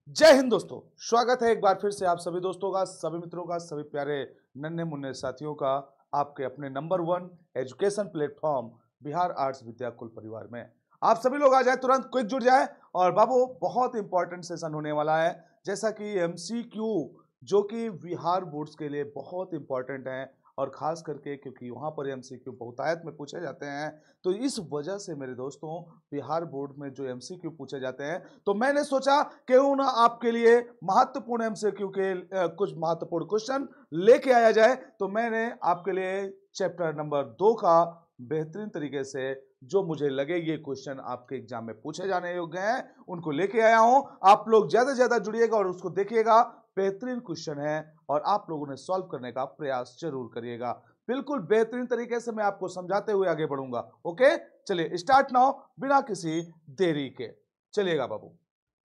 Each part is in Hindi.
जय हिंद दोस्तों, स्वागत है एक बार फिर से आप सभी दोस्तों का, सभी मित्रों का, सभी प्यारे नन्हे मुन्ने साथियों का आपके अपने number 1 education platform Bihar arts Vidyakul परिवार में। आप सभी लोग आ जाए, तुरंत क्विक जुड़ जाए। और बाबू, बहुत इंपॉर्टेंट सेशन होने वाला है, जैसा कि एमसीक्यू, जो कि बिहार बोर्ड्स के लिए बहुत इंपॉर्टेंट है और खास करके क्योंकि वहाँ पर एमसीक्यू बहुतायत में पूछे जाते हैं। तो इस वजह से मेरे दोस्तों, बिहार बोर्ड में जो एमसीक्यू पूछे जाते हैं, तो मैंने सोचा क्यों ना आपके लिए महत्वपूर्ण एमसीक्यू के कुछ महत्वपूर्ण क्वेश्चन लेके आया जाए। तो मैंने आपके लिए चैप्टर नंबर 2 का बेहतरीन तरीके से, जो मुझे लगे ये क्वेश्चन आपके एग्जाम में पूछे जाने योग्य हैं, उनको लेके आया हूं। आप लोग ज्यादा से ज्यादा जुड़िएगा और उसको देखिएगा। बेहतरीन क्वेश्चन है और आप लोगों ने सॉल्व करने का प्रयास जरूर करिएगा। बिल्कुल बेहतरीन तरीके से मैं आपको समझाते हुए आगे बढ़ूंगा। ओके, चलिए स्टार्ट नाउ, बिना किसी देरी के। चलिएगा बाबू,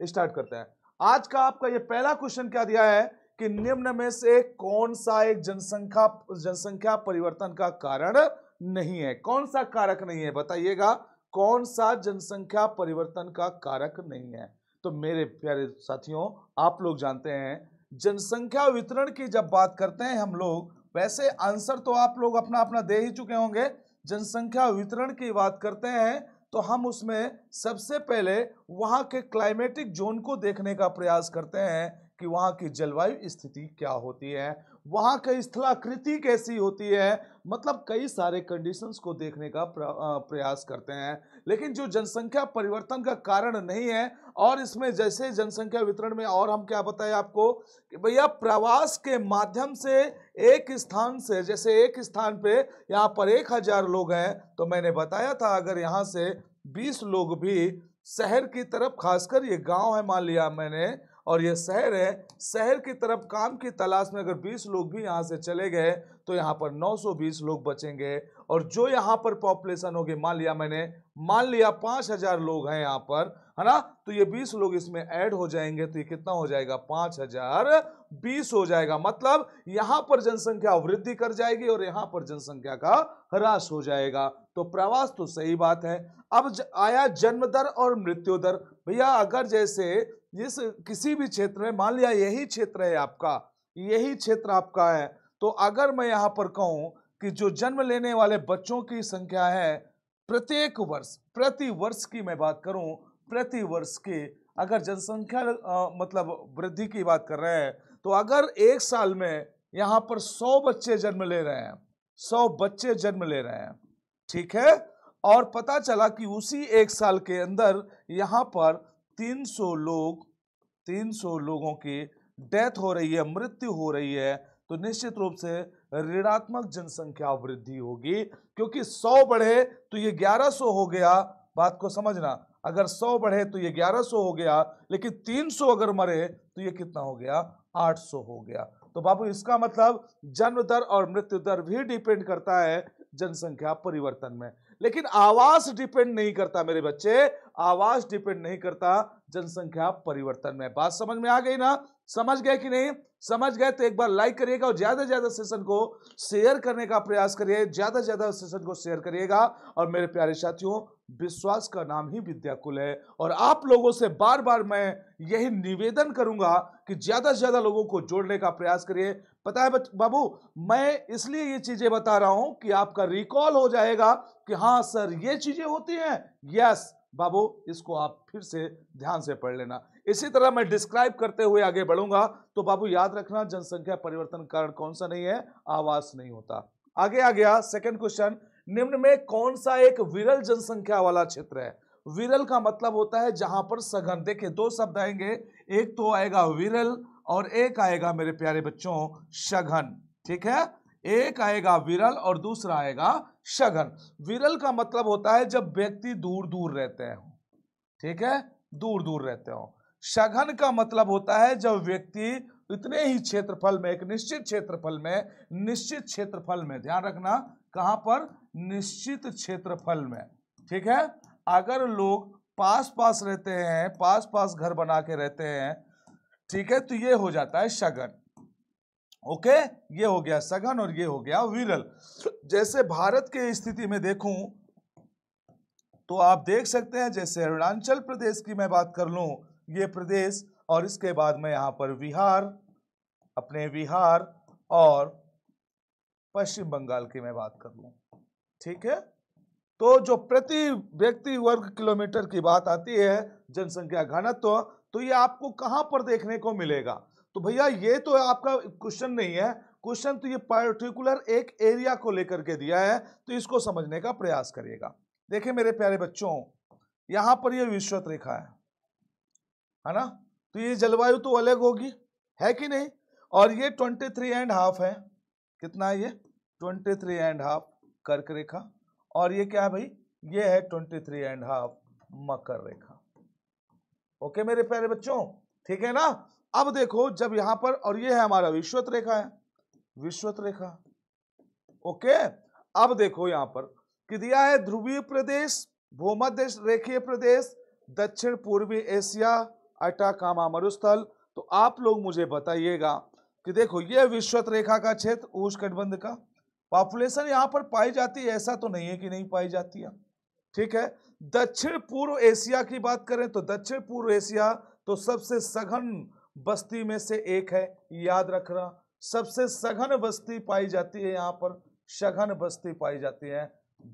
स्टार्ट करते हैं। आज का आपका ये पहला क्वेश्चन क्या दिया है कि निम्न में से कौन सा एक जनसंख्या परिवर्तन का कारण नहीं है? कौन सा कारक नहीं है, बताइएगा। कौन सा जनसंख्या परिवर्तन का कारक नहीं है? तो मेरे प्यारे साथियों, आप लोग जानते हैं, जनसंख्या वितरण की जब बात करते हैं हम लोग, वैसे आंसर तो आप लोग अपना अपना दे ही चुके होंगे। जनसंख्या वितरण की बात करते हैं तो हम उसमें सबसे पहले वहां के क्लाइमेटिक जोन को देखने का प्रयास करते हैं कि वहां की जलवायु स्थिति क्या होती है, वहां की स्थलाकृति कैसी होती है, मतलब कई सारे कंडीशंस को देखने का प्रयास करते हैं। लेकिन जो जनसंख्या परिवर्तन का कारण नहीं है, और इसमें जैसे जनसंख्या वितरण में और हम क्या बताएं आपको कि भैया प्रवास के माध्यम से एक स्थान से, जैसे एक स्थान पे यहाँ पर 1000 लोग हैं, तो मैंने बताया था अगर यहाँ से 20 लोग भी शहर की तरफ, खासकर ये गांव है मान लिया मैंने और ये शहर है, शहर की तरफ काम की तलाश में अगर 20 लोग भी यहाँ से चले गए तो यहाँ पर 920 लोग बचेंगे। और जो यहाँ पर पॉपुलेशन होगी, मान लिया 5000 लोग हैं यहाँ पर, है ना, तो ये 20 लोग इसमें ऐड हो जाएंगे तो ये कितना हो जाएगा, 5020 हो जाएगा। मतलब यहाँ पर जनसंख्या वृद्धि कर जाएगी और यहाँ पर जनसंख्या का ह्रास हो जाएगा। तो प्रवास तो सही बात है। अब आया जन्म दर और मृत्यु दर। भैया अगर जैसे जिस किसी भी क्षेत्र में, मान लिया यही क्षेत्र है आपका, यही क्षेत्र आपका है, तो अगर मैं यहाँ पर कहूं कि जो जन्म लेने वाले बच्चों की संख्या है प्रत्येक वर्ष, प्रति वर्ष की मैं बात करूं, प्रति वर्ष की अगर जनसंख्या मतलब वृद्धि की बात कर रहे हैं, तो अगर एक साल में यहाँ पर 100 बच्चे जन्म ले रहे हैं, 100 बच्चे जन्म ले रहे हैं, ठीक है, और पता चला कि उसी एक साल के अंदर यहाँ पर 300 लोगों की डेथ हो रही है, मृत्यु हो रही है, तो निश्चित रूप से ऋणात्मक जनसंख्या वृद्धि होगी। क्योंकि 100 बढ़े तो ये 1100 हो गया, बात को समझना, अगर 100 बढ़े तो ये 1100 हो गया, लेकिन 300 अगर मरे तो ये कितना हो गया, 800 हो गया। तो बाबू इसका मतलब जन्म दर और मृत्यु दर भी डिपेंड करता है जनसंख्या परिवर्तन में, लेकिन आवास डिपेंड नहीं करता मेरे बच्चे, आवास डिपेंड नहीं करता जनसंख्या परिवर्तन में। बात समझ में आ गई ना? समझ गए कि नहीं? समझ गए तो एक बार लाइक करिएगा और ज्यादा से ज्यादा सेशन को शेयर करने का प्रयास करिए, ज्यादा से ज्यादा सेशन को शेयर करिएगा। और मेरे प्यारे साथियों, विश्वास का नाम ही विद्याकुल है और आप लोगों से बार बार मैं यही निवेदन करूंगा कि ज्यादा से ज्यादा लोगों को जोड़ने का प्रयास करिए। पता है बाबू, मैं इसलिए ये चीजें बता रहा हूं कि आपका रिकॉल हो जाएगा कि हाँ सर ये चीजें होती हैं। यस बाबू, इसको आप फिर से ध्यान से पढ़ लेना। इसी तरह मैं डिस्क्राइब करते हुए आगे बढ़ूंगा। तो बाबू याद रखना, जनसंख्या परिवर्तन कारण कौन सा नहीं है, आवास नहीं होता। आगे आ गया सेकंड क्वेश्चन, निम्न में कौन सा एक विरल जनसंख्या वाला क्षेत्र है? विरल का मतलब होता है जहां पर सघन, देखिए दो शब्द आएंगे, एक तो आएगा विरल और एक आएगा मेरे प्यारे बच्चों सघन, ठीक है, एक आएगा विरल और दूसरा आएगा सघन। विरल का मतलब होता है जब व्यक्ति दूर दूर रहते हैं, ठीक है, दूर दूर रहते हो। सघन का मतलब होता है जब व्यक्ति इतने ही क्षेत्रफल में, एक निश्चित क्षेत्रफल में, ध्यान रखना कहां पर, निश्चित क्षेत्रफल में, ठीक है, अगर लोग पास पास रहते हैं, पास पास घर बना के रहते हैं, ठीक है, तो ये हो जाता है सघन। ओके, ये हो गया सघन और ये हो गया विरल। जैसे भारत के स्थिति में देखूं तो आप देख सकते हैं, जैसे अरुणाचल प्रदेश की मैं बात कर लूं, ये प्रदेश और इसके बाद में यहाँ पर बिहार, अपने बिहार और पश्चिम बंगाल की मैं बात कर लूं, ठीक है। तो जो प्रति व्यक्ति वर्ग किलोमीटर की बात आती है, जनसंख्या घनत्व, तो ये आपको कहां पर देखने को मिलेगा? तो भैया ये तो आपका क्वेश्चन नहीं है, क्वेश्चन तो ये पर्टिकुलर एक एरिया को लेकर के दिया है, तो इसको समझने का प्रयास करिएगा। देखिए मेरे प्यारे बच्चों, यहां पर ये विषुवत रेखा है ना, तो ये जलवायु तो अलग होगी, है कि नहीं? और ये 23.5 है, कितना है ये? 23.5 कर्क रेखा, और ये क्या है भाई? ये है 23.5 मकर रेखा। ओके मेरे प्यारे बच्चों, ठीक है ना। अब देखो जब यहां पर, और ये है हमारा विषुवत रेखा है, विषुवत रेखा। ओके, अब देखो यहां पर कि दिया है ध्रुवीय प्रदेश, भूमध्य रेखीय प्रदेश, दक्षिण पूर्वी एशिया, अटाकामा मरुस्थल। तो आप लोग मुझे बताइएगा कि देखो ये विषुवत रेखा का क्षेत्र, उष्णकटिबंध का, पॉपुलेशन यहां पर पाई जाती है, ऐसा तो नहीं है कि नहीं पाई जाती है, ठीक है। दक्षिण पूर्व एशिया की बात करें तो दक्षिण पूर्व एशिया तो सबसे सघन बस्ती में से एक है, याद रखना, सबसे सघन बस्ती पाई जाती है यहाँ पर, सघन बस्ती पाई जाती है,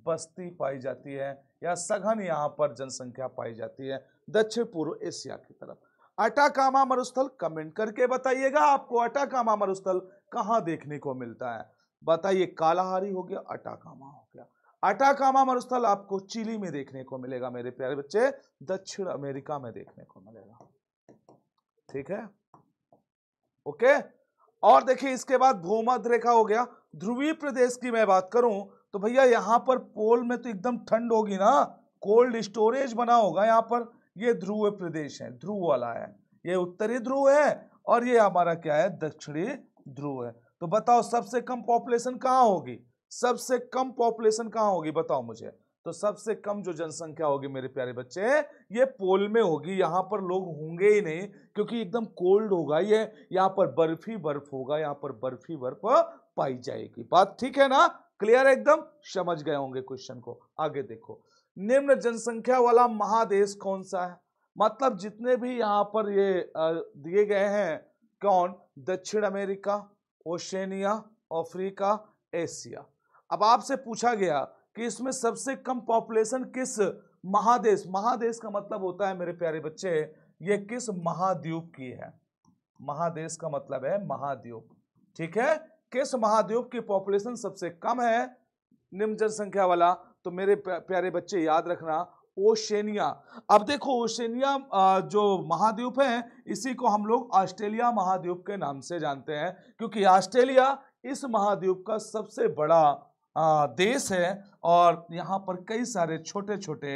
बस्ती पाई जाती है, या सघन यहाँ पर जनसंख्या पाई जाती है दक्षिण पूर्व एशिया की तरफ। अटाकामा मरुस्थल, कमेंट करके बताइएगा आपको अटाकामा मरुस्थल कहाँ देखने को मिलता है। बताइए, कालाहारी हो गया, अटाकामा हो गया। अटाकामा मरुस्थल आपको चिली में देखने को मिलेगा मेरे प्यारे बच्चे, दक्षिण अमेरिका में देखने को मिलेगा, ठीक है। ओके, और देखिए इसके बाद भूमध्य रेखा हो गया। ध्रुवीय प्रदेश की मैं बात करूं तो भैया यहां पर पोल में तो एकदम ठंड होगी ना, कोल्ड स्टोरेज बना होगा यहाँ पर। ये ध्रुव प्रदेश है, ध्रुव वाला है, ये उत्तरी ध्रुव है और ये हमारा क्या है, दक्षिणी ध्रुव है। तो बताओ सबसे कम पॉपुलेशन कहाँ होगी? सबसे कम पॉपुलेशन कहाँ होगी बताओ मुझे? तो सबसे कम जो जनसंख्या होगी मेरे प्यारे बच्चे, ये पोल में होगी। यहाँ पर लोग होंगे ही नहीं क्योंकि एकदम कोल्ड होगा ये, यहाँ पर बर्फ ही बर्फ होगा, यहाँ पर बर्फ ही बर्फ पाई जाएगी। बात ठीक है ना, क्लियर है एकदम, समझ गए होंगे क्वेश्चन को। आगे देखो, निम्न जनसंख्या वाला महादेश कौन सा है? मतलब जितने भी यहाँ पर ये दिए गए हैं, कौन? दक्षिण अमेरिका, ओशेनिया, अफ्रीका, एशिया। अब आपसे पूछा गया कि इसमें सबसे कम पॉपुलेशन किस महादेश, महादेश का मतलब होता है मेरे प्यारे बच्चे ये किस महाद्वीप की है। महादेश का मतलब है महाद्वीप, ठीक है। किस महाद्वीप की पॉपुलेशन सबसे कम है निम्न जनसंख्या वाला? तो मेरे प्यारे बच्चे याद रखना, ओशेनिया। अब देखो ओशेनिया जो महाद्वीप है, इसी को हम लोग ऑस्ट्रेलिया महाद्वीप के नाम से जानते हैं, क्योंकि ऑस्ट्रेलिया इस महाद्वीप का सबसे बड़ा देश है और यहाँ पर कई सारे छोटे छोटे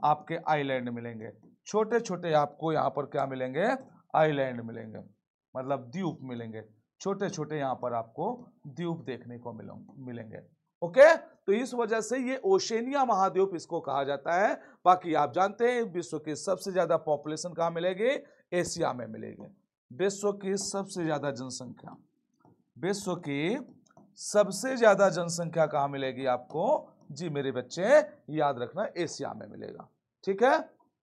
आपके आइलैंड मिलेंगे, छोटे छोटे आपको यहाँ पर क्या मिलेंगे? आइलैंड मिलेंगे, मतलब द्वीप मिलेंगे, छोटे छोटे यहाँ पर आपको द्वीप देखने को मिलेंगे। ओके, तो इस वजह से ये ओशेनिया महाद्वीप इसको कहा जाता है। बाकी आप जानते हैं विश्व की सबसे ज्यादा पॉपुलेशन कहाँ मिलेगी? एशिया में मिलेगी। विश्व की सबसे ज्यादा जनसंख्या, विश्व की सबसे ज्यादा जनसंख्या कहाँ मिलेगी आपको? जी मेरे बच्चे याद रखना, एशिया में मिलेगा, ठीक है।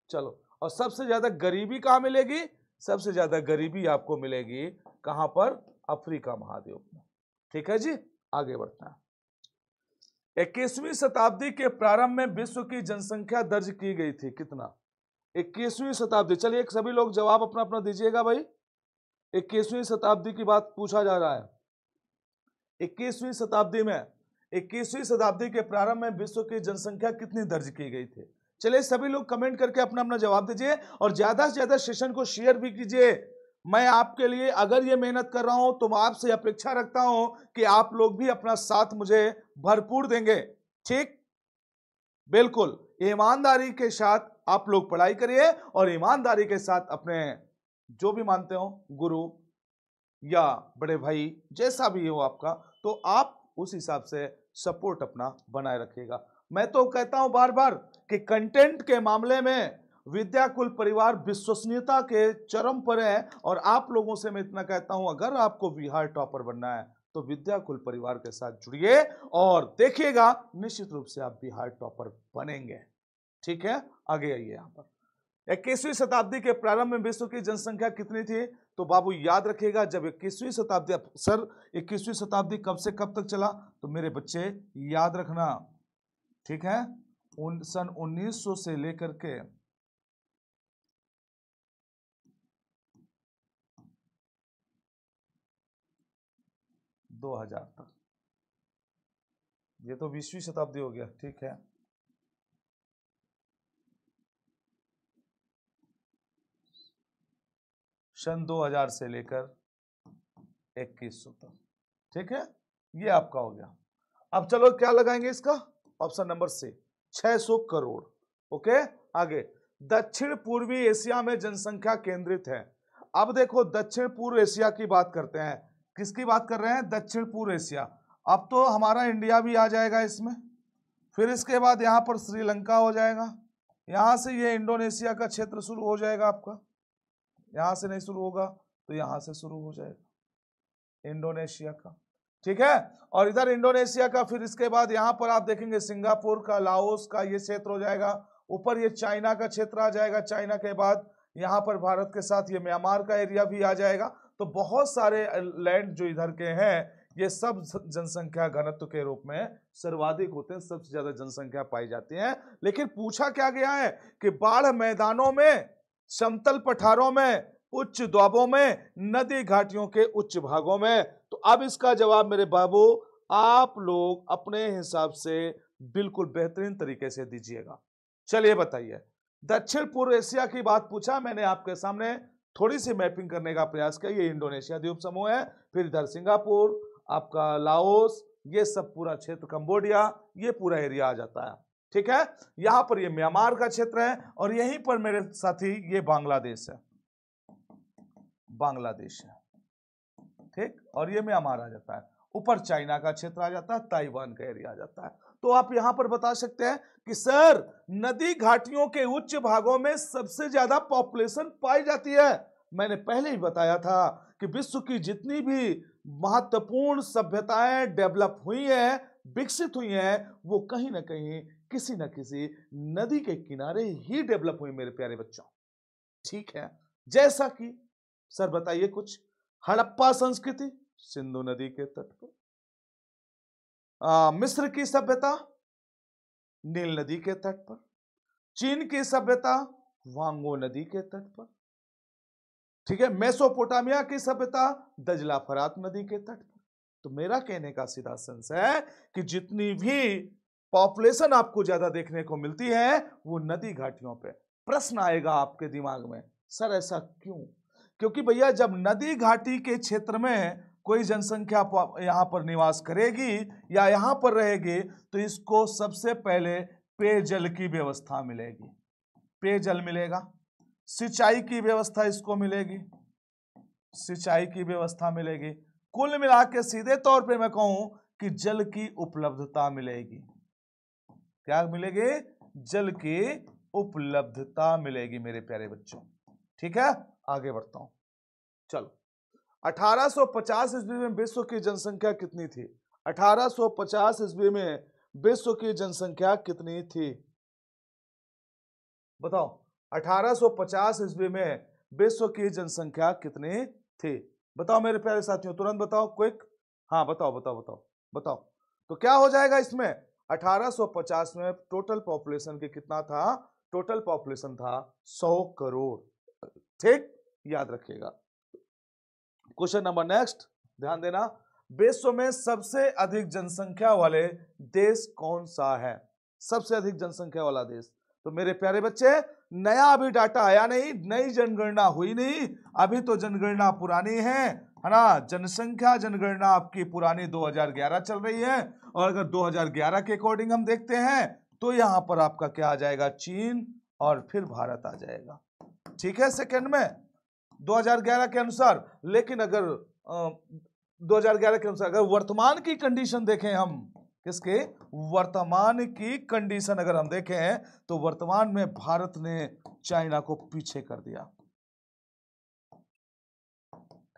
चलो, और सबसे ज्यादा गरीबी कहाँ मिलेगी? सबसे ज्यादा गरीबी आपको मिलेगी कहां पर? अफ्रीका महाद्वीप में, ठीक है जी। आगे बढ़ते हैं। 21वीं शताब्दी के प्रारंभ में विश्व की जनसंख्या दर्ज की गई थी, कितना? 21वीं शताब्दी, चलिए सभी लोग जवाब अपना अपना दीजिएगा भाई। 21वीं शताब्दी की बात पूछा जा रहा है। 21वीं शताब्दी में, 21वीं शताब्दी के प्रारंभ में विश्व की जनसंख्या कितनी दर्ज की गई थी? चलिए सभी लोग कमेंट करके अपना अपना जवाब दीजिए और ज्यादा से ज्यादा सेशन को शेयर भी कीजिए। मैं आपके लिए अगर ये मेहनत कर रहा हूं तो मैं आपसे अपेक्षा रखता हूं कि आप लोग भी अपना साथ मुझे भरपूर देंगे, ठीक? बिल्कुल ईमानदारी के साथ आप लोग पढ़ाई करिए और ईमानदारी के साथ अपने जो भी मानते हो गुरु या बड़े भाई जैसा भी हो आपका, तो आप उस हिसाब से सपोर्ट अपना बनाए रखिएगा। मैं तो कहता हूं बार बार कि कंटेंट के मामले में विद्याकुल परिवार विश्वसनीयता के चरम पर है और आप लोगों से मैं इतना कहता हूं, अगर आपको बिहार टॉपर बनना है तो विद्याकुल परिवार के साथ जुड़िए और देखिएगा निश्चित रूप से आप बिहार टॉपर बनेंगे, ठीक है। आगे आइए, यहां पर 21वीं शताब्दी के प्रारंभ में विश्व की जनसंख्या कितनी थी? तो बाबू याद रखिएगा, जब 21वीं शताब्दी, सर 21वीं शताब्दी कब से कब तक चला? तो मेरे बच्चे याद रखना, ठीक है, सन 1900 से लेकर के 2000 तक। ये तो 20वीं शताब्दी हो गया, ठीक है। सन 2000 से लेकर 2100 तक, ठीक है, ये आपका हो गया। अब चलो क्या लगाएंगे इसका? Option number C, 600 crore. Okay, आगे, दक्षिण पूर्वी एशिया में जनसंख्या केंद्रित है। अब देखो, दक्षिण पूर्व एशिया की बात करते हैं। किसकी बात कर रहे हैं? दक्षिण पूर्व एशिया। अब तो हमारा इंडिया भी आ जाएगा इसमें, फिर इसके बाद यहां पर श्रीलंका हो जाएगा, यहां से ये इंडोनेशिया का क्षेत्र शुरू हो जाएगा आपका, यहां से नहीं शुरू होगा तो यहां से शुरू हो जाएगा इंडोनेशिया का, ठीक है। और इधर इंडोनेशिया का, फिर इसके बाद यहां पर आप देखेंगे सिंगापुर का, लाओस का ये क्षेत्र हो जाएगा। ऊपर ये चाइना का क्षेत्र आ जाएगा, चाइना के बाद यहां पर भारत के साथ ये म्यांमार का एरिया भी आ जाएगा। तो बहुत सारे लैंड जो इधर के हैं, ये सब जनसंख्या घनत्व के रूप में सर्वाधिक होते हैं, सबसे ज्यादा जनसंख्या पाई जाती है। लेकिन पूछा क्या गया है कि बाढ़ मैदानों में, समतल पठारों में, उच्च द्वाबों में, नदी घाटियों के उच्च भागों में। तो अब इसका जवाब मेरे बाबू आप लोग अपने हिसाब से बिल्कुल बेहतरीन तरीके से दीजिएगा। चलिए बताइए, दक्षिण पूर्व एशिया की बात पूछा, मैंने आपके सामने थोड़ी सी मैपिंग करने का प्रयास किया। ये इंडोनेशिया द्वीप समूह है, फिर इधर सिंगापुर, आपका लाओस, ये सब पूरा क्षेत्र, कंबोडिया, ये पूरा एरिया आ जाता है, ठीक है। यहां पर ये म्यांमार का क्षेत्र है, और यहीं पर मेरे साथी ये बांग्लादेश है, बांग्लादेश है, ठीक, और ये म्यांमार आ जाता है। ऊपर चाइना का क्षेत्र आ जाता है, ताइवान का एरिया आ जाता है। तो आप यहां पर बता सकते हैं कि सर नदी घाटियों के उच्च भागों में सबसे ज्यादा पॉपुलेशन पाई जाती है। मैंने पहले ही बताया था कि विश्व की जितनी भी महत्वपूर्ण सभ्यताएं डेवलप हुई हैं, विकसित हुई हैं, वो कहीं ना कहीं किसी न किसी नदी के किनारे ही डेवलप हुई मेरे प्यारे बच्चों, ठीक है। जैसा कि सर बताइए कुछ, हड़प्पा संस्कृति सिंधु नदी के तट पर, मिस्र की सभ्यता नील नदी के तट पर, चीन की सभ्यता वांगो नदी के तट पर, ठीक है, मेसोपोटामिया की सभ्यता दजला फरात नदी के तट पर। तो मेरा कहने का सीधा सेंस है कि जितनी भी पॉपुलेशन आपको ज्यादा देखने को मिलती है वो नदी घाटियों पे। प्रश्न आएगा आपके दिमाग में, सर ऐसा क्यों? क्योंकि भैया जब नदी घाटी के क्षेत्र में कोई जनसंख्या यहां पर निवास करेगी या यहां पर रहेगी, तो इसको सबसे पहले पेयजल की व्यवस्था मिलेगी, पेयजल मिलेगा, सिंचाई की व्यवस्था इसको मिलेगी, सिंचाई की व्यवस्था मिलेगी, कुल मिला के सीधे तौर पे मैं कहूं कि जल की उपलब्धता मिलेगी। क्या मिलेगी? जल की उपलब्धता मिलेगी मेरे प्यारे बच्चों, ठीक है। आगे बढ़ता हूं, चलो। 1850 ईस्वी में विश्व की जनसंख्या कितनी थी? 1850 ईस्वी में विश्व की जनसंख्या कितनी थी? बताओ, 1850 ईस्वी में विश्व की जनसंख्या कितनी थी? बताओ मेरे प्यारे साथियों, तुरंत बताओ, क्विक। हाँ बताओ बताओ बताओ बताओ। तो क्या हो जाएगा इसमें? 1850 में टोटल पॉपुलेशन की कितना था? टोटल पॉपुलेशन था 100 करोड़, ठीक, याद रखिएगा। क्वेश्चन नंबर नेक्स्ट, ध्यान देना, विश्व में सबसे अधिक जनसंख्या वाले देश कौन सा है? सबसे अधिक जनसंख्या वाला देश। तो मेरे प्यारे बच्चे, नया अभी डाटा आया नहीं, नई जनगणना हुई नहीं, अभी तो जनगणना पुरानी है ना। जनसंख्या जनगणना आपकी पुरानी 2011 चल रही है, और अगर 2011 के अकॉर्डिंग हम देखते हैं तो यहां पर आपका क्या आ जाएगा? चीन और फिर भारत आ जाएगा, ठीक है, सेकंड में 2011 के अनुसार। लेकिन अगर 2011 के अनुसार अगर वर्तमान की कंडीशन देखें हम, किसके? वर्तमान की कंडीशन अगर हम देखें तो वर्तमान में भारत ने चाइना को पीछे कर दिया,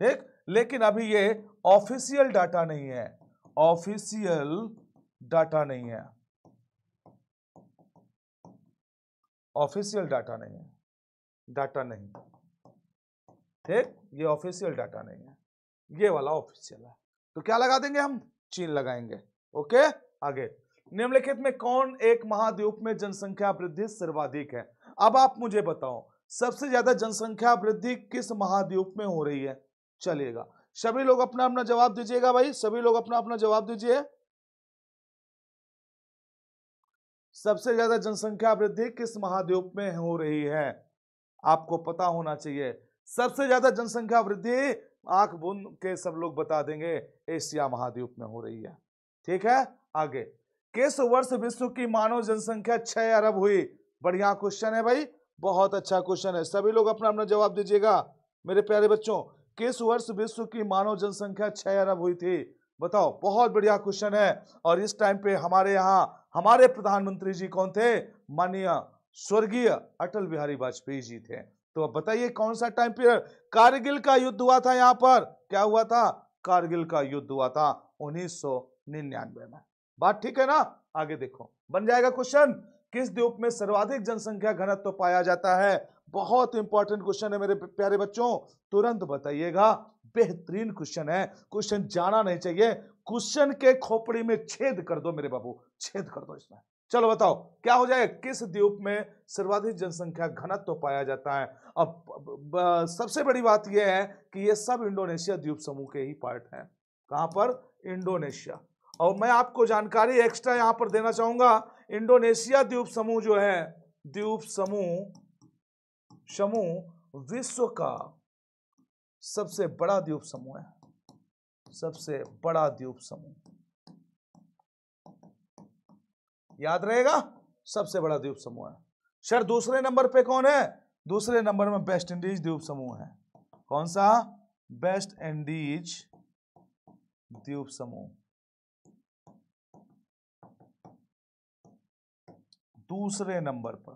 ठीक। लेकिन अभी ये ऑफिशियल डाटा नहीं है, ऑफिशियल डाटा नहीं है, ऑफिशियल डाटा नहीं है, डाटा नहीं, ठीक, ये ऑफिशियल डाटा नहीं है, ये वाला ऑफिशियल है। तो क्या लगा देंगे हम, चीन लगाएंगे। ओके, आगे, निम्नलिखित में कौन एक महाद्वीप में जनसंख्या वृद्धि सर्वाधिक है? अब आप मुझे बताओ सबसे ज्यादा जनसंख्या वृद्धि किस महाद्वीप में हो रही है? चलिएगा, सभी लोग अपना अपना जवाब दीजिएगा भाई, सभी लोग अपना अपना जवाब दीजिए। सबसे ज्यादा जनसंख्या वृद्धि किस महाद्वीप में हो रही है? आपको पता होना चाहिए। सबसे ज्यादा जनसंख्या वृद्धि आंख बूंद के सब लोग बता देंगे, एशिया महाद्वीप में हो रही है। ठीक है, आगे, किस वर्ष विश्व की मानव जनसंख्या 6 अरब हुई? बढ़िया क्वेश्चन है भाई, बहुत अच्छा क्वेश्चन है, सभी लोग अपना अपना जवाब दीजिएगा मेरे प्यारे बच्चों। किस वर्ष विश्व की मानव जनसंख्या 6 अरब हुई थी? बताओ, बहुत बढ़िया क्वेश्चन है। और इस टाइम पे हमारे यहाँ हमारे प्रधानमंत्री जी कौन थे? माननीय स्वर्गीय अटल बिहारी वाजपेयी जी थे। तो अब बताइए कौन सा टाइम पीरियड? कारगिल का युद्ध हुआ था यहाँ पर, क्या हुआ था? कारगिल का युद्ध हुआ था 1999 में। बात ठीक है ना? आगे देखो, बन जाएगा क्वेश्चन, किस द्वीप में सर्वाधिक जनसंख्या घनत्व पाया जाता है? बहुत इंपॉर्टेंट क्वेश्चन है मेरे प्यारे बच्चों, तुरंत बताइएगा, बेहतरीन क्वेश्चन है, क्वेश्चन जाना नहीं चाहिए, क्वेश्चन के खोपड़ी में छेद कर दो मेरे बाबू, छेद कर दो इसमें। चलो बताओ क्या हो जाए, किस द्वीप में सर्वाधिक जनसंख्या घनत्व पाया जाता है? अब सबसे बड़ी बात यह है कि ये सब इंडोनेशिया द्वीप समूह के ही पार्ट हैं। कहां पर? इंडोनेशिया। और मैं आपको जानकारी एक्स्ट्रा यहां पर देना चाहूंगा, इंडोनेशिया द्वीप समूह जो है, द्वीप समूह विश्व का सबसे बड़ा द्वीप समूह है, सबसे बड़ा द्वीप समूह, याद रहेगा, सबसे बड़ा द्वीप समूह है। सर दूसरे नंबर पे कौन है? दूसरे नंबर में वेस्ट इंडीज द्वीप समूह है। कौन सा? वेस्ट इंडीज द्वीप समूह दूसरे नंबर पर।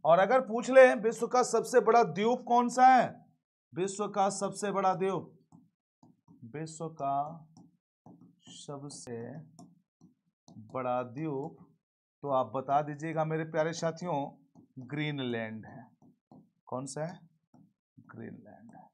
और अगर पूछ ले विश्व का सबसे बड़ा द्वीप कौन सा है, विश्व का सबसे बड़ा द्वीप, विश्व का सबसे बड़ा द्वीप, तो आप बता दीजिएगा मेरे प्यारे साथियों, ग्रीनलैंड है। कौन सा है? ग्रीनलैंड है।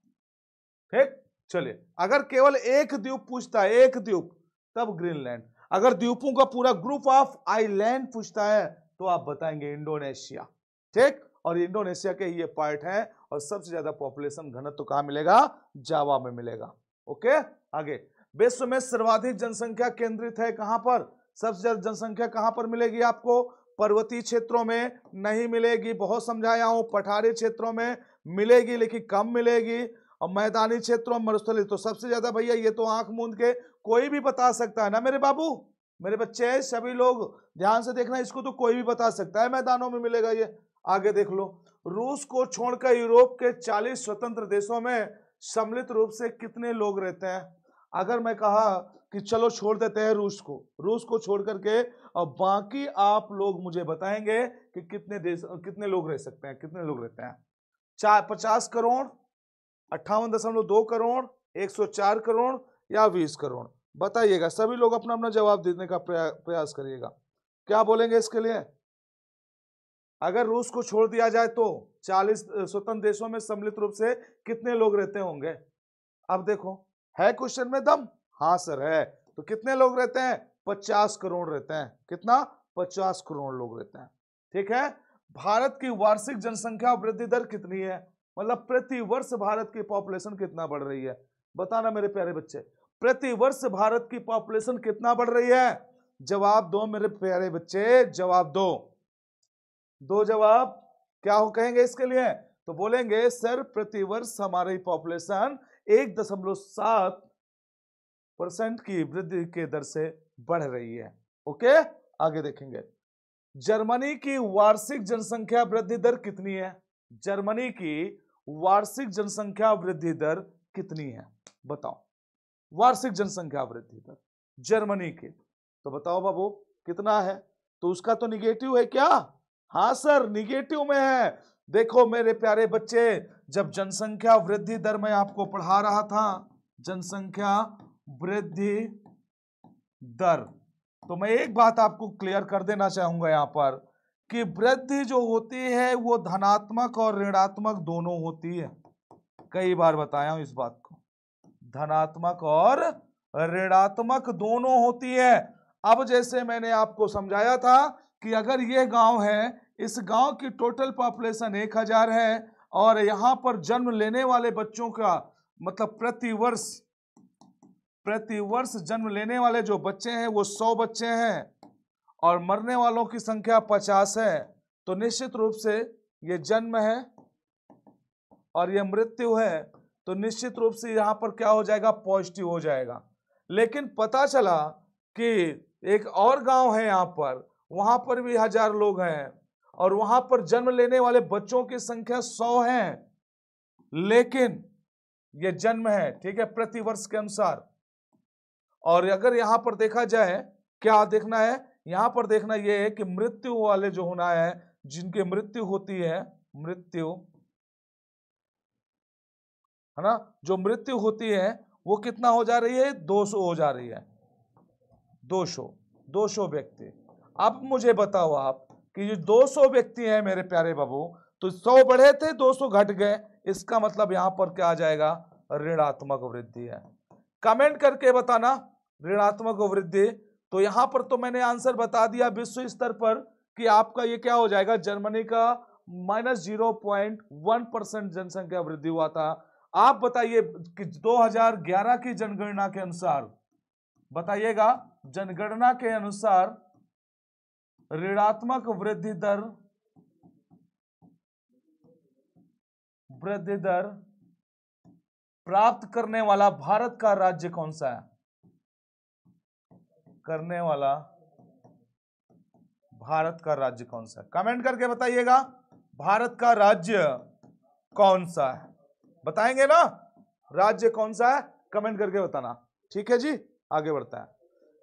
ठीक, चलिए, अगर केवल एक द्वीप पूछता है, एक द्वीप, तब ग्रीनलैंड। अगर द्वीपों का पूरा ग्रुप ऑफ आइलैंड पूछता है तो आप बताएंगे इंडोनेशिया। ठीक, और इंडोनेशिया के ये पार्ट है, और सबसे ज्यादा पॉपुलेशन घनत्व तो कहां मिलेगा? जावा में मिलेगा। ओके, आगे, विश्व में सर्वाधिक जनसंख्या केंद्रित है कहां पर? सबसे ज्यादा जनसंख्या कहां पर मिलेगी आपको? पर्वतीय क्षेत्रों में नहीं मिलेगी, बहुत समझाया हूं, पठारी क्षेत्रों में मिलेगी लेकिन कम मिलेगी, और मैदानी क्षेत्रों में मरुस्थलीय। तो सबसे ज्यादा भैया ये तो आंख मूंद के कोई भी बता सकता है ना मेरे बाबू, मेरे बच्चे, सभी लोग ध्यान से देखना, इसको तो कोई भी बता सकता है मैदानों में मिलेगा ये। आगे देख लो, रूस को छोड़कर यूरोप के 40 स्वतंत्र देशों में सम्मिलित रूप से कितने लोग रहते हैं? अगर मैं कहा कि चलो छोड़ देते हैं रूस को छोड़ करके, और बाकी आप लोग मुझे बताएंगे कि कितने देश, कितने लोग रह सकते हैं, कितने लोग रहते हैं? 50 करोड़, 58.2 करोड़, 104 करोड़ या 20 करोड़? बताइएगा, सभी लोग अपना अपना जवाब देने का प्रयास करिएगा। क्या बोलेंगे इसके लिए? अगर रूस को छोड़ दिया जाए तो 40 स्वतंत्र देशों में सम्मिलित रूप से कितने लोग रहते होंगे? अब देखो, है क्वेश्चन में दम? हाँ सर है। तो कितने लोग रहते हैं? 50 करोड़ रहते हैं। कितना? 50 करोड़ लोग रहते हैं। ठीक है, भारत की वार्षिक जनसंख्या वृद्धि दर कितनी है? मतलब प्रति वर्ष भारत की पॉपुलेशन कितना बढ़ रही है? बताना मेरे प्यारे बच्चे, प्रति वर्ष भारत की पॉपुलेशन कितना बढ़ रही है? जवाब दो मेरे प्यारे बच्चे, जवाब दो, दो जवाब। क्या हो कहेंगे इसके लिए? तो बोलेंगे सर प्रति वर्ष हमारी पॉपुलेशन 1.7% की वृद्धि के दर से बढ़ रही है। ओके, आगे देखेंगे, जर्मनी की वार्षिक जनसंख्या वृद्धि दर कितनी है? जर्मनी की वार्षिक जनसंख्या वृद्धि दर कितनी है? बताओ, वार्षिक जनसंख्या वृद्धि दर जर्मनी की, तो बताओ बाबू कितना है? तो उसका तो निगेटिव है क्या? हाँ सर, निगेटिव में है। देखो मेरे प्यारे बच्चे, जब जनसंख्या वृद्धि दर मैं आपको पढ़ा रहा था, जनसंख्या वृद्धि दर, तो मैं एक बात आपको क्लियर कर देना चाहूंगा यहां पर कि वृद्धि जो होती है वो धनात्मक और ऋणात्मक दोनों होती है। कई बार बताया हूं इस बात को, धनात्मक और ऋणात्मक दोनों होती है। अब जैसे मैंने आपको समझाया था कि अगर ये गांव है, इस गांव की टोटल पॉपुलेशन 1000 है और यहां पर जन्म लेने वाले बच्चों का मतलब प्रति वर्ष जन्म लेने वाले जो बच्चे हैं वो 100 बच्चे हैं और मरने वालों की संख्या 50 है, तो निश्चित रूप से ये जन्म है और ये मृत्यु है, तो निश्चित रूप से यहां पर क्या हो जाएगा, पॉजिटिव हो जाएगा। लेकिन पता चला कि एक और गांव है यहां पर, वहां पर भी 1000 लोग हैं और वहां पर जन्म लेने वाले बच्चों की संख्या 100 है, लेकिन ये जन्म है, ठीक है, प्रति वर्ष के अनुसार। और अगर यहां पर देखा जाए, क्या देखना है यहां पर, देखना यह है कि मृत्यु वाले जो होना है, जिनकी मृत्यु होती है, मृत्यु है ना, जो मृत्यु होती है वो कितना हो जा रही है, 200 हो जा रही है, 200 व्यक्ति। अब मुझे बताओ आप कि ये 200 व्यक्ति हैं मेरे प्यारे बाबू, तो 100 बढ़े थे 200 घट गए, इसका मतलब यहां पर क्या आ जाएगा, ऋणात्मक वृद्धि है। कमेंट करके बताना ऋणात्मक वृद्धि। तो यहां पर तो मैंने आंसर बता दिया विश्व स्तर पर कि आपका ये क्या हो जाएगा, जर्मनी का -0.1% जनसंख्या वृद्धि हुआ था। आप बताइए कि 2011 की जनगणना के अनुसार, बताइएगा जनगणना के अनुसार ऋणात्मक वृद्धि दर प्राप्त करने वाला भारत का राज्य कौन सा है, करने वाला भारत का राज्य कौन सा है, कमेंट करके बताइएगा भारत का राज्य कौन सा है, बताएंगे ना राज्य कौन सा है, कमेंट करके बताना, ठीक है जी। आगे बढ़ता है।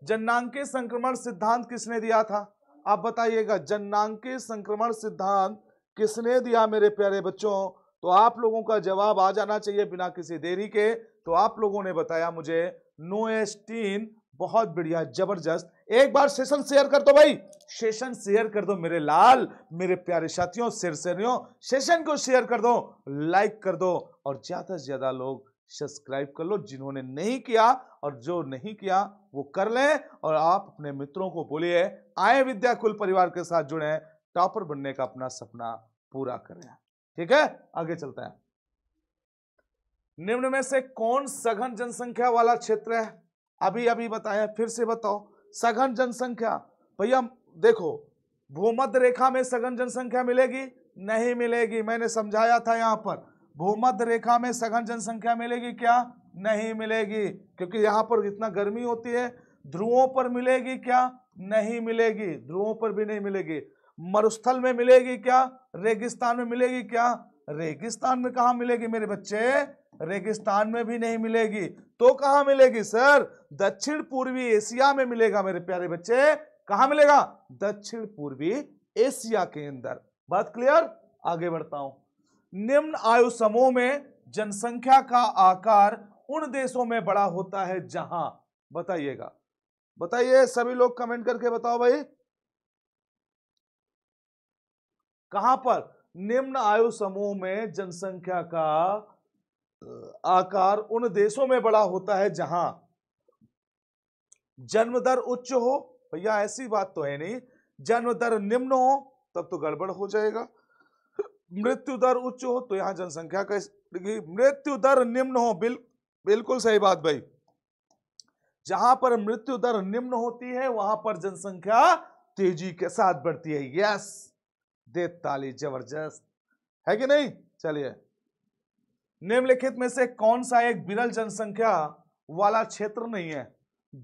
जननांकीय संक्रमण सिद्धांत किसने दिया था, आप बताइएगा जननांकीय संक्रमण सिद्धांत किसने दिया मेरे प्यारे बच्चों। तो आप लोगों का जवाब आ जाना चाहिए बिना किसी देरी के। तो आप लोगों ने बताया मुझे नोएस्टीन, बहुत बढ़िया, जबरदस्त। एक बार सेशन शेयर कर दो भाई, सेशन शेयर कर दो मेरे लाल, मेरे प्यारे साथियों, सिरसेनियों, सेशन को शेयर कर दो, लाइक कर दो और ज्यादा से ज्यादा लोग सब्सक्राइब कर लो, जिन्होंने नहीं किया और जो नहीं किया वो कर लें। और आप अपने मित्रों को बोलिए आए विद्याकुल परिवार के साथ जुड़े, टॉपर बनने का अपना सपना पूरा करें, ठीक है। आगे चलता है। निम्न में से कौन सघन जनसंख्या वाला क्षेत्र है, अभी अभी बताया, फिर से बताओ। सघन जनसंख्या, भैया देखो भूमध्य रेखा में सघन जनसंख्या मिलेगी, नहीं मिलेगी, मैंने समझाया था यहां पर। भूमध्य रेखा में सघन जनसंख्या मिलेगी क्या, नहीं मिलेगी, क्योंकि यहां पर इतना गर्मी होती है। ध्रुवों पर मिलेगी क्या, नहीं मिलेगी, ध्रुवों पर भी नहीं मिलेगी। मरुस्थल में मिलेगी क्या, रेगिस्तान में मिलेगी क्या, रेगिस्तान में कहां मिलेगी मेरे बच्चे, रेगिस्तान में भी नहीं मिलेगी। तो कहां मिलेगी सर, दक्षिण पूर्वी एशिया में मिलेगा मेरे प्यारे बच्चे। कहां मिलेगा, दक्षिण पूर्वी एशिया के अंदर। बात क्लियर, आगे बढ़ता हूं। निम्न आयु समूह में जनसंख्या का आकार उन देशों में बड़ा होता है जहां, बताइएगा, बताइए सभी लोग कमेंट करके बताओ भाई, कहां पर निम्न आयु समूह में जनसंख्या का आकार उन देशों में बड़ा होता है जहां जन्म दर उच्च हो। भैया ऐसी बात तो है नहीं, जन्म दर निम्न हो तब तो गड़बड़ हो जाएगा। मृत्यु दर उच्च हो तो यहां जनसंख्या का, मृत्यु दर निम्न हो, बिल्कुल सही बात भाई। जहां पर मृत्यु दर निम्न होती है वहां पर जनसंख्या तेजी के साथ बढ़ती है। यस, दे ताली, जबरदस्त है कि नहीं। चलिए, निम्नलिखित में से कौन सा एक विरल जनसंख्या वाला क्षेत्र नहीं है,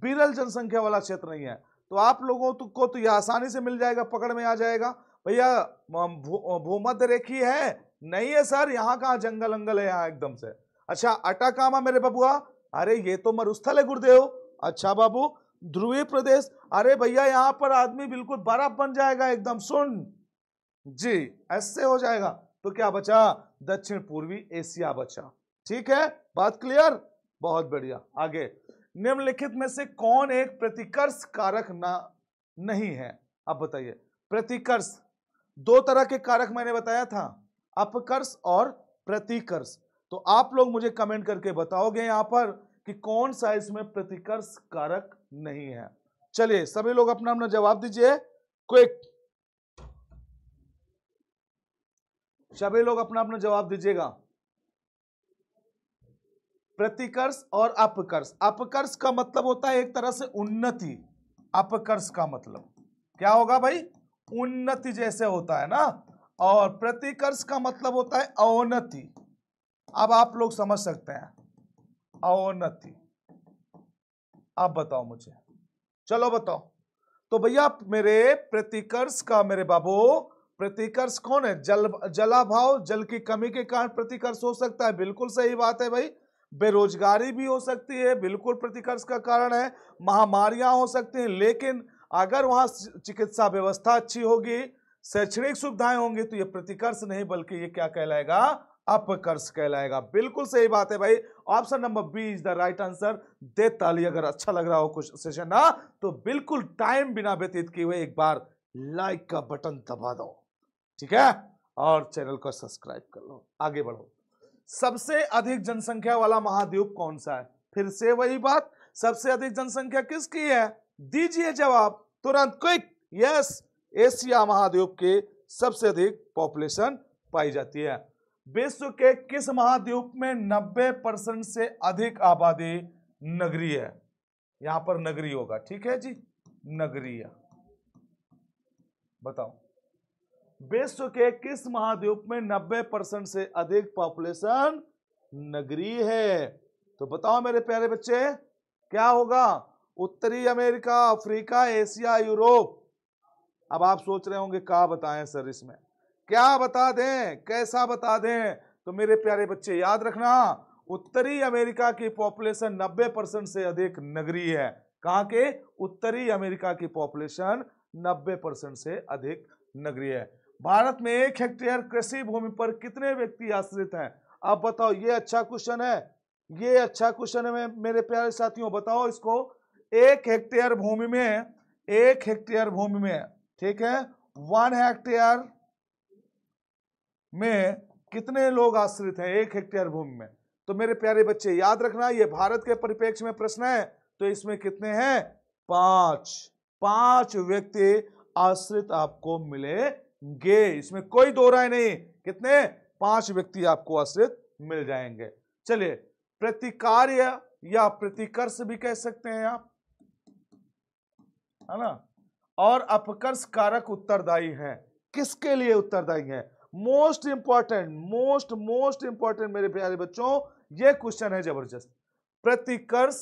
विरल जनसंख्या वाला क्षेत्र नहीं है। तो आप लोगों को तो यह आसानी से मिल जाएगा, पकड़ में आ जाएगा। भैया भूमध्य रेखी है, नहीं है सर, यहाँ कहाँ जंगल अंगल है यहाँ एकदम से। अच्छा अटाकामा मेरे बबुआ, अरे ये तो मरुस्थल है गुरुदेव। अच्छा बाबू, ध्रुवीय प्रदेश, अरे भैया यहाँ पर आदमी बिल्कुल बर्फ बन जाएगा एकदम, सुन जी, ऐसे हो जाएगा। तो क्या बचा, दक्षिण पूर्वी एशिया बचा, ठीक है, बात क्लियर, बहुत बढ़िया। आगे, निम्नलिखित में से कौन एक प्रतिकर्ष कारक नहीं है? अब बताइए। प्रतिकर्ष, दो तरह के कारक मैंने बताया था, अपकर्ष और प्रतिकर्ष। तो आप लोग मुझे कमेंट करके बताओगे यहां पर कि कौन सा इसमें प्रतिकर्ष कारक नहीं है। चलिए सभी लोग अपना अपना जवाब दीजिए, क्विक। सभी लोग अपना अपना जवाब दीजिएगा। प्रतिकर्ष और अपकर्ष। अपकर्ष का मतलब होता है एक तरह से उन्नति। अपकर्ष का मतलब क्या होगा भाई? उन्नति जैसे होता है ना। और प्रतिकर्ष का मतलब होता है अवनति। अब आप लोग समझ सकते हैं, अवनति। आप बताओ मुझे, चलो बताओ। तो भैया मेरे प्रतिकर्ष का, मेरे बाबू, प्रतिकर्ष कौन है? जलाभाव, जल की कमी के कारण प्रतिकर्ष हो सकता है, बिल्कुल सही बात है भाई। बेरोजगारी भी हो सकती है, बिल्कुल प्रतिकर्ष का कारण है। महामारियां हो सकती हैं, लेकिन अगर वहां चिकित्सा व्यवस्था अच्छी होगी, शैक्षणिक सुविधाएं होंगी, तो ये प्रतिकर्ष नहीं बल्कि ये क्या कहलाएगा? अपकर्ष कहलाएगा। बिल्कुल सही बात है भाई। Option number B is the right answer. दे ताली अगर अच्छा लग रहा हो कुछ सेशन ना, तो बिल्कुल टाइम बिना व्यतीत किए हुए एक बार लाइक का बटन दबा दो, ठीक है? और चैनल को सब्सक्राइब कर लो, आगे बढ़ो। सबसे अधिक जनसंख्या वाला महाद्वीप कौन सा है? फिर से वही बात, सबसे अधिक जनसंख्या किसकी है? दीजिए जवाब तुरंत, क्विक। यस, एशिया महाद्वीप के सबसे अधिक पॉपुलेशन पाई जाती है। विश्व के किस महाद्वीप में 90% से अधिक आबादी नगरीय है? यहां पर नगरीय होगा, ठीक है जी, नगरीय। बताओ, विश्व के किस महाद्वीप में 90% से अधिक पॉपुलेशन नगरीय है? तो बताओ मेरे प्यारे बच्चे, क्या होगा? उत्तरी अमेरिका, अफ्रीका, एशिया, यूरोप। अब आप सोच रहे होंगे क्या बताएं सर इसमें, क्या बता दें, कैसा बता दें? तो मेरे प्यारे बच्चे याद रखना, उत्तरी अमेरिका की पॉपुलेशन 90% से अधिक नगरीय है। कहां के? उत्तरी अमेरिका की पॉपुलेशन 90% से अधिक नगरीय है। भारत में 1 हेक्टेयर कृषि भूमि पर कितने व्यक्ति आश्रित हैं? अब बताओ, ये अच्छा क्वेश्चन है, ये अच्छा क्वेश्चन है मेरे प्यारे साथियों। बताओ इसको, 1 हेक्टेयर भूमि में, 1 हेक्टेयर भूमि में, ठीक है, 1 हेक्टेयर में कितने लोग आश्रित हैं 1 हेक्टेयर भूमि में? तो मेरे प्यारे बच्चे याद रखना, ये भारत के परिप्रेक्ष्य में प्रश्न है, तो इसमें कितने हैं? 5 व्यक्ति आश्रित आपको मिलेंगे, इसमें कोई दो राय नहीं। कितने? 5 व्यक्ति आपको आश्रित मिल जाएंगे। चलिए, प्रतिकार्य या प्रतिकर्ष भी कह सकते हैं आप, है ना। और अपकर्ष कारक उत्तरदायी है, किसके लिए उत्तरदायी है? मोस्ट इंपॉर्टेंट मेरे प्यारे बच्चों, यह क्वेश्चन है जबरदस्त। प्रतिकर्ष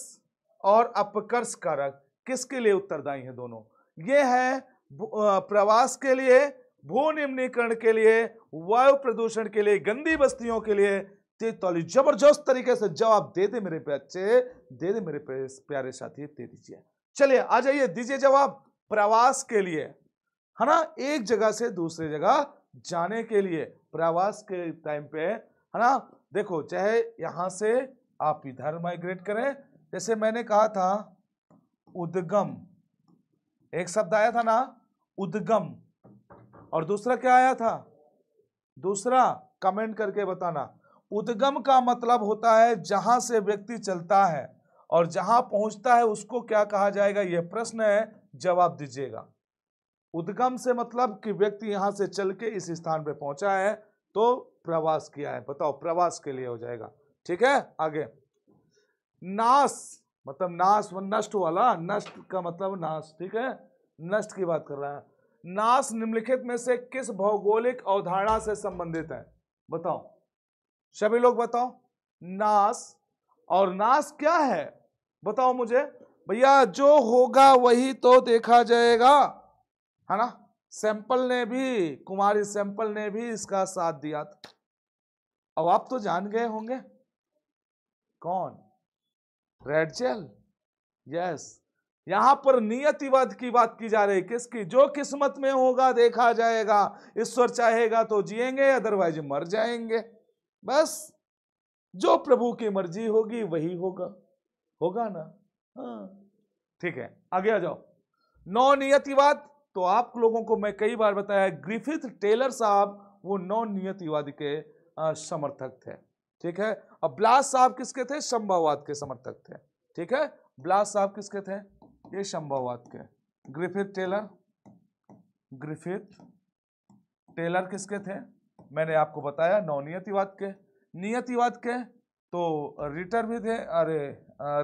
और अपकर्ष कारक किसके लिए उत्तरदायी है? दोनों। ये है प्रवास के लिए, भू निम्नीकरण के लिए, वायु प्रदूषण के लिए, गंदी बस्तियों के लिए। तेताली जबरदस्त तरीके से जवाब दे दे मेरे बच्चे, दे दे मेरे प्यारे साथी, दे दीजिए। चलिए आ जाइए, दीजिए जवाब। प्रवास के लिए, है ना, एक जगह से दूसरी जगह जाने के लिए, प्रवास के टाइम पे, है ना। देखो, चाहे यहां से आप इधर माइग्रेट करें, जैसे मैंने कहा था उद्गम, एक शब्द आया था ना, उद्गम, और दूसरा क्या आया था? दूसरा कमेंट करके बताना। उद्गम का मतलब होता है जहां से व्यक्ति चलता है, और जहां पहुंचता है उसको क्या कहा जाएगा? यह प्रश्न है, जवाब दीजिएगा। उद्गम से मतलब कि व्यक्ति यहां से चल के इस स्थान पे पहुंचा है, तो प्रवास किया है। बताओ, प्रवास के लिए हो जाएगा, ठीक है। आगे, नाश मतलब नाश, नष्ट वाला, नष्ट का मतलब नाश, ठीक है, नष्ट की बात कर रहा है। नाश निम्नलिखित में से किस भौगोलिक अवधारणा से संबंधित है? बताओ, सभी लोग बताओ। नाश, और नाश क्या है बताओ मुझे। भैया जो होगा वही तो देखा जाएगा, है ना। सैंपल ने भी, कुमारी सैंपल ने भी इसका साथ दिया था। अब आप तो जान गए होंगे कौन? रेडचेल। यस, यहां पर नियतिवाद की बात की जा रही, किसकी? जो किस्मत में होगा देखा जाएगा। ईश्वर चाहेगा तो जिएंगे, अदरवाइज मर जाएंगे। बस जो प्रभु की मर्जी होगी वही होगा, होगा ना। ठीक है, आगे आ जाओ। नौ नियतिवाद, तो आप लोगों को मैं कई बार बताया, ग्रिफिथ टेलर साहब वो नौ नियतिवाद के समर्थक थे। ठीक है, अब ब्लास साहब किसके थे? संभववाद के समर्थक थे। ठीक है, ब्लास साहब किसके थे? ये संभववाद के। ग्रिफिथ टेलर किसके थे? मैंने आपको बताया नौ नियतिवाद के। नियतिवाद के तो रिटर भी थे, अरे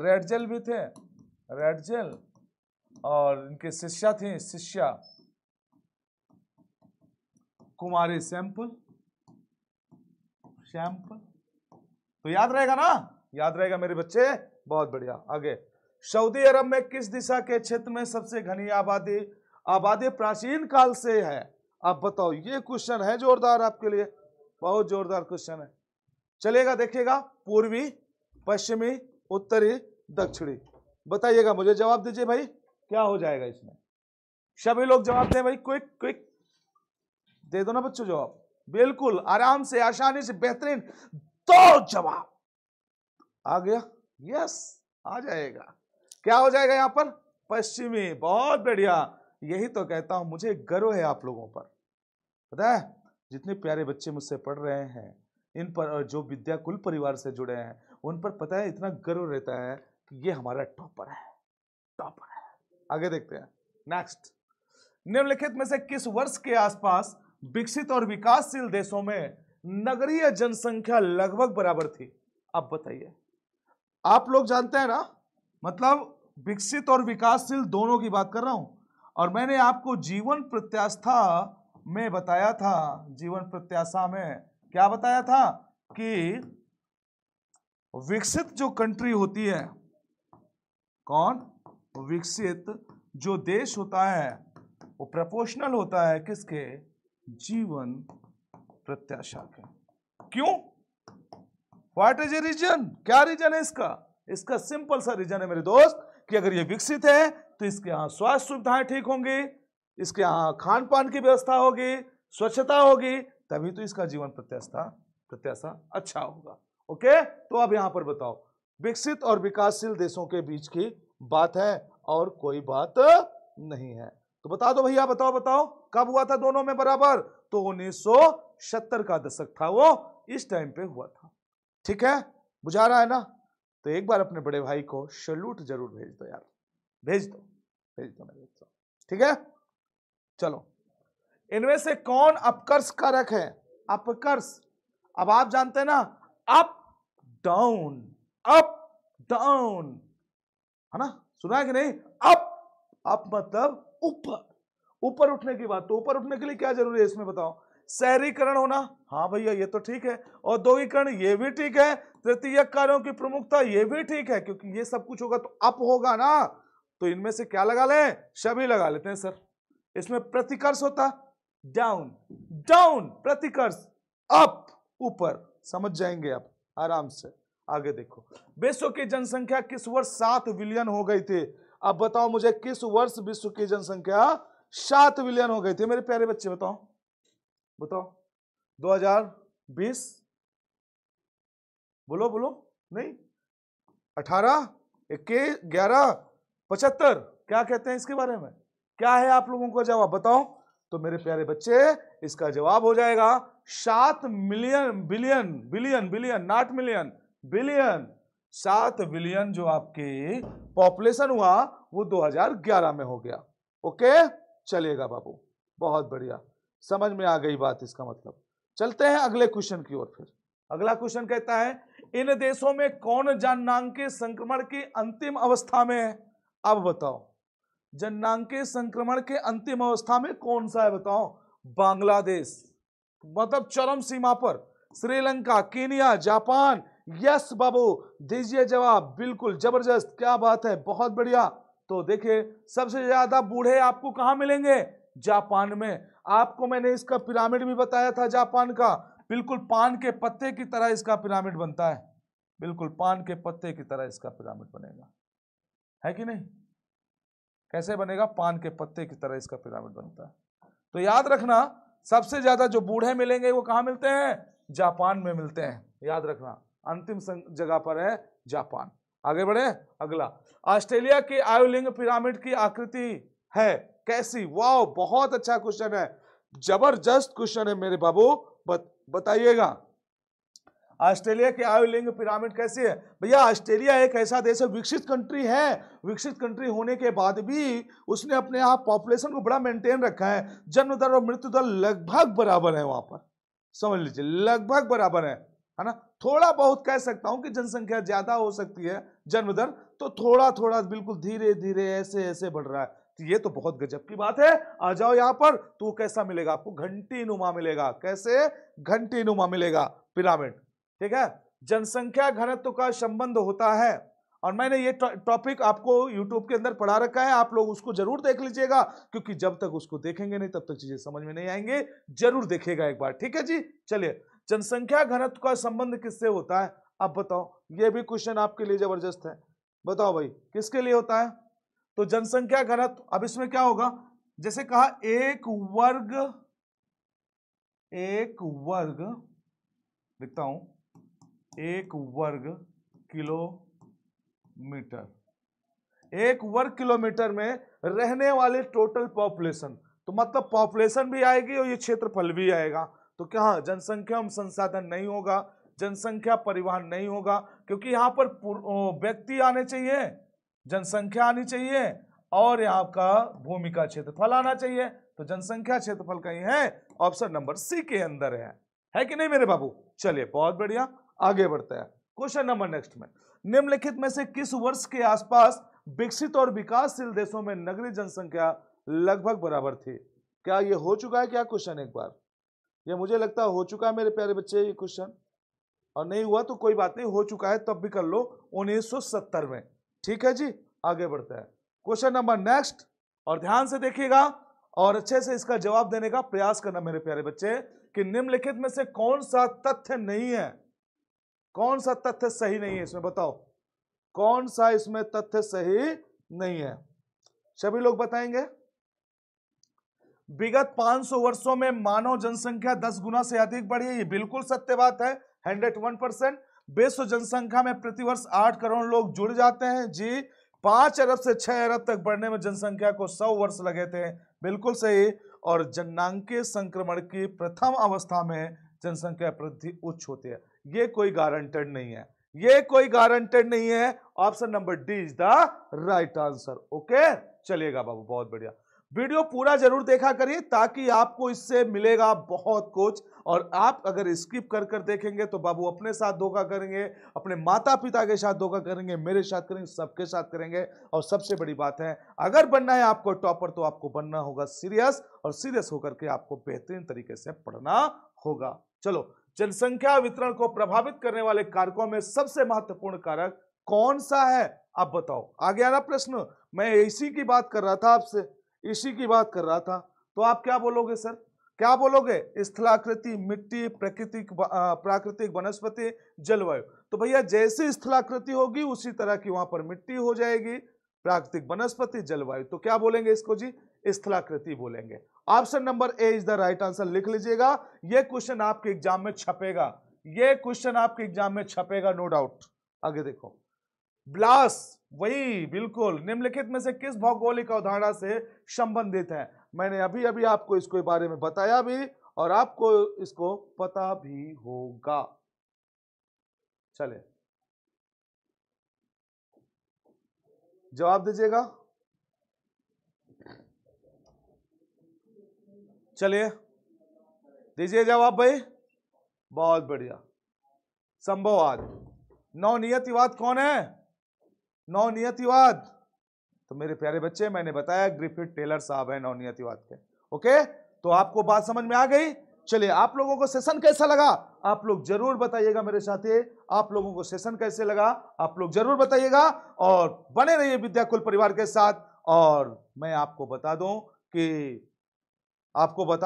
रेडजेल भी थे, रेडजेल, और इनके शिष्या थी, शिष्या कुमारी सैंपल। तो याद रहेगा ना? याद रहेगा मेरे बच्चे, बहुत बढ़िया। आगे, सऊदी अरब में किस दिशा के क्षेत्र में सबसे घनी आबादी प्राचीन काल से है? आप बताओ, ये क्वेश्चन है जोरदार आपके लिए, बहुत जोरदार क्वेश्चन है। चलेगा, देखिएगा, पूर्वी, पश्चिमी, उत्तरी, दक्षिणी। बताइएगा, मुझे जवाब दीजिए भाई, क्या हो जाएगा इसमें? सभी लोग जवाब दें भाई, क्विक क्विक दे दो ना बच्चों जवाब, बिल्कुल आराम से, आसानी से, बेहतरीन। तो जवाब आ गया, यस, आ जाएगा। क्या हो जाएगा यहां पर? पश्चिमी। बहुत बढ़िया, यही तो कहता हूं, मुझे गर्व है आप लोगों पर। पता है, जितने प्यारे बच्चे मुझसे पढ़ रहे हैं, इन पर जो विद्याकुल परिवार से जुड़े हैं, उन पर पता है इतना गर्व रहता है कि ये हमारा टॉपर है, टॉपर है। आगे देखते हैं, नेक्स्ट। निम्नलिखित में से किस वर्ष के आसपास विकसित और विकासशील देशों में नगरीय जनसंख्या लगभग बराबर थी? अब बताइए, आप लोग जानते हैं ना, मतलब विकसित और विकासशील दोनों की बात कर रहा हूं। और मैंने आपको जीवन प्रत्याशा में बताया था, जीवन प्रत्याशा में क्या बताया था कि विकसित जो कंट्री होती है, कौन? विकसित जो देश होता है वो प्रोपोर्शनल होता है किसके? जीवन प्रत्याशा के। क्यों? What is a reason? क्या रीजन है इसका? इसका सिंपल सा रीजन है मेरे दोस्त कि अगर ये विकसित है तो इसके यहाँ स्वास्थ्य सुविधाएं ठीक होंगी, इसके यहाँ खान पान की व्यवस्था होगी, स्वच्छता होगी, तभी तो इसका जीवन प्रत्याशा अच्छा होगा। ओके, तो अब यहां पर बताओ, विकसित और विकासशील देशों के बीच की बात है और कोई बात नहीं है। तो बता दो भैया, बताओ कब हुआ था दोनों में बराबर? तो 1970 का दशक था वो, इस टाइम पे हुआ था। ठीक है, बुझा रहा है ना? तो एक बार अपने बड़े भाई को सैल्यूट जरूर भेज दो यार, भेज दो मेरे बच्चों। ठीक है, चलो, इनमें से कौन अपकर्ष कारक है? अपकर्ष, अब आप जानते हैं ना, अप डाउन, अप डाउन, है ना? सुना है कि नहीं? अप मतलब ऊपर, ऊपर उठने की बात। तो ऊपर उठने के लिए क्या जरूरी है इसमें बताओ? शहरीकरण होना, हाँ भैया ये तो ठीक है, औद्योगिकरण ये भी ठीक है, तृतीय कार्यों की प्रमुखता ये भी ठीक है, क्योंकि ये सब कुछ होगा तो अप होगा ना। तो इनमें से क्या लगा लें? सभी लगा लेते हैं सर। इसमें प्रतिकर्ष होता डाउन, डाउन प्रतिकर्ष, अप ऊपर, समझ जाएंगे आप आराम से। आगे देखो, विश्व की जनसंख्या किस वर्ष 7 बिलियन हो गई थी? अब बताओ मुझे, किस वर्ष विश्व की जनसंख्या 7 बिलियन हो गई थी मेरे प्यारे बच्चे? बताओ 2020? बोलो नहीं, 18, 21, 11, 75? क्या कहते हैं इसके बारे में? क्या है आप लोगों को जवाब बताओ? तो मेरे प्यारे बच्चे, इसका जवाब हो जाएगा 7 million, billion not million, billion. 7 billion जो आपकी पॉपुलेशन हुआ वो 2011 में हो गया। ओके, चलेगा बाबू, बहुत बढ़िया, समझ में आ गई बात। इसका मतलब चलते हैं अगले क्वेश्चन की ओर। फिर अगला क्वेश्चन कहता है, इन देशों में कौन जननांगीय संक्रमण की अंतिम अवस्था में है? अब बताओ, जननांगीय संक्रमण के अंतिम अवस्था में कौन सा है बताओ? बांग्लादेश, मतलब चरम सीमा पर। Sri Lanka, Kenya, Japan? यस बाबू, दीजिए जवाब, बिल्कुल जबरदस्त, क्या बात है, बहुत बढ़िया। तो देखिए, सबसे ज्यादा बूढ़े आपको कहां मिलेंगे? जापान में। आपको मैंने इसका पिरामिड भी बताया था जापान का, बिल्कुल पान के पत्ते की तरह इसका पिरामिड बनता है, बिल्कुल पान के पत्ते की तरह इसका पिरामिड बनेगा, है कि नहीं? कैसे बनेगा? पान के पत्ते की तरह इसका पिरामिड बनता है। तो याद रखना, सबसे ज्यादा जो बूढ़े मिलेंगे वो कहां मिलते हैं? जापान में मिलते हैं, याद रखना, अंतिम जगह पर है जापान। आगे बढ़े। अगला, ऑस्ट्रेलिया की आयुलिंग पिरामिड की आकृति है कैसी? वाह, बहुत अच्छा क्वेश्चन है, जबरदस्त क्वेश्चन है मेरे बाबू, बताइएगा ऑस्ट्रेलिया की आयुलिंग पिरामिड कैसी है? भैया ऑस्ट्रेलिया एक ऐसा देश है, विकसित कंट्री है, विकसित कंट्री होने के बाद भी उसने अपने आप पॉपुलेशन को बड़ा मेंटेन रखा है। जन्म दर और मृत्यु दर लगभग बराबर है वहां पर, समझ लीजिए लगभग बराबर है ना। थोड़ा बहुत कह सकता हूं कि जनसंख्या ज्यादा हो सकती है, जन्म दर तो थोड़ा थोड़ा बिल्कुल धीरे धीरे ऐसे ऐसे बढ़ रहा है। तो ये तो बहुत गजब की बात है। आ जाओ यहां पर, तो कैसा मिलेगा आपको? घंटी नुमा मिलेगा। कैसे? घंटी नुमा मिलेगा पिरामिड, ठीक है। जनसंख्या घनत्व का संबंध होता है, और मैंने ये टॉपिक आपको YouTube के अंदर पढ़ा रखा है, आप लोग उसको जरूर देख लीजिएगा, क्योंकि जब तक उसको देखेंगे नहीं तब तक चीजें समझ में नहीं आएंगे। जरूर देखिएगा एक बार, ठीक है जी। चलिए, जनसंख्या घनत्व का संबंध किससे होता है? अब बताओ, ये भी क्वेश्चन आपके लिए जबरदस्त है। बताओ भाई, किसके लिए होता है? तो जनसंख्या घनत्व, अब इसमें क्या होगा, जैसे कहा एक वर्ग लिखता हूं, एक वर्ग किलोमीटर, एक वर्ग किलोमीटर में रहने वाले टोटल पॉपुलेशन, तो मतलब पॉपुलेशन भी आएगी और ये क्षेत्रफल भी आएगा। तो क्या जनसंख्या में संसाधन नहीं होगा, जनसंख्या परिवहन नहीं होगा, क्योंकि यहां पर व्यक्ति आने चाहिए, जनसंख्या आनी चाहिए, और यहाँ का भूमि का क्षेत्रफल आना चाहिए। तो जनसंख्या क्षेत्रफल कहीं है, ऑप्शन नंबर सी के अंदर है कि नहीं मेरे बाबू? चलिए बहुत बढ़िया, आगे बढ़ते हैं। क्वेश्चन नंबर नेक्स्ट में, निम्नलिखित में से किस वर्ष के आसपास विकसित और विकासशील देशों में नगरीय जनसंख्या लगभग बराबर थी? क्या ये हो चुका है क्या क्वेश्चन? एक बार ये मुझे लगता है हो चुका है मेरे प्यारे बच्चे ये क्वेश्चन, और नहीं हुआ तो कोई बात नहीं, हो चुका है तब भी कर लो, 1970 में। ठीक है जी, आगे बढ़ते हैं। क्वेश्चन नंबर नेक्स्ट, और ध्यान से देखिएगा और अच्छे से इसका जवाब देने का प्रयास करना मेरे प्यारे बच्चे, कि निम्नलिखित में से कौन सा तथ्य नहीं है, कौन सा तथ्य सही नहीं है इसमें? बताओ कौन सा इसमें तथ्य सही नहीं है? सभी लोग बताएंगे। विगत 500 वर्षों में मानव जनसंख्या 10 गुना से अधिक बढ़ी है, ये बिल्कुल सत्य बात है, 101%। विश्व जनसंख्या में प्रतिवर्ष 8 करोड़ लोग जुड़ जाते हैं जी। 5 अरब से 6 अरब तक बढ़ने में जनसंख्या को 100 वर्ष लगे थे, बिल्कुल सही। और जननांकीय संक्रमण की प्रथम अवस्था में जनसंख्या वृद्धि उच्च होती है। ये कोई गारंटेड नहीं है, ये कोई गारंटेड नहीं है। Option number D is the right answer. Okay, चलिएगा बाबू, बहुत बढ़िया। वीडियो पूरा जरूर देखा करिए, ताकि आपको इससे मिलेगा बहुत कुछ। और आप अगर स्किप कर कर देखेंगे तो बाबू अपने साथ धोखा करेंगे, अपने माता पिता के साथ धोखा करेंगे, मेरे साथ करेंगे, सबके साथ करेंगे। और सबसे बड़ी बात है, अगर बनना है आपको टॉपर, तो आपको बनना होगा सीरियस, और सीरियस होकर के आपको बेहतरीन तरीके से पढ़ना होगा। चलो, जनसंख्या वितरण को प्रभावित करने वाले कारकों में सबसे महत्वपूर्ण कारक कौन सा है? आप बताओ। आगे आना प्रश्न, मैं इसी की बात कर रहा था आपसे, इसी की बात कर रहा था। तो आप क्या बोलोगे सर? क्या बोलोगे? स्थलाकृति, मिट्टी, प्राकृतिक वनस्पति, जलवायु। तो भैया जैसी स्थलाकृति होगी उसी तरह की वहां पर मिट्टी हो जाएगी, प्राकृतिक वनस्पति, जलवायु। तो क्या बोलेंगे इसको जी? स्थलाकृति बोलेंगे। Option number A is the right answer, लिख लीजिएगा। यह क्वेश्चन आपके एग्जाम में छपेगा, यह क्वेश्चन आपके एग्जाम में छपेगा, नो डाउट। आगे देखो, ब्लास, वही बिल्कुल, निम्नलिखित में से किस भौगोलिक अवधारणा से संबंधित है? मैंने अभी अभी आपको इसके बारे में बताया भी, और आपको इसको पता भी होगा। चले जवाब दीजिएगा, चलिए दीजिए जवाब भाई। बहुत बढ़िया। संभववाद, नवनियतिवाद कौन है? नवनियतिवाद, तो मेरे प्यारे बच्चे मैंने बताया ग्रिफिथ टेलर साहब है नवनियतिवाद के। ओके, तो आपको बात समझ में आ गई। चलिए, आप लोगों को सेशन कैसा लगा आप लोग जरूर बताइएगा मेरे साथी। आप लोगों को सेशन कैसे लगा आप लोग जरूर बताइएगा, और बने रहिए विद्याकुल परिवार के साथ। और मैं आपको बता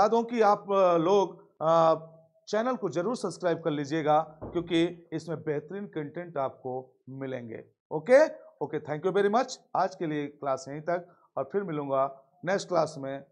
दूं कि आप लोग चैनल को जरूर सब्सक्राइब कर लीजिएगा, क्योंकि इसमें बेहतरीन कंटेंट आपको मिलेंगे। Okay, thank you very much. आज के लिए क्लास यहीं तक, और फिर मिलूंगा नेक्स्ट क्लास में।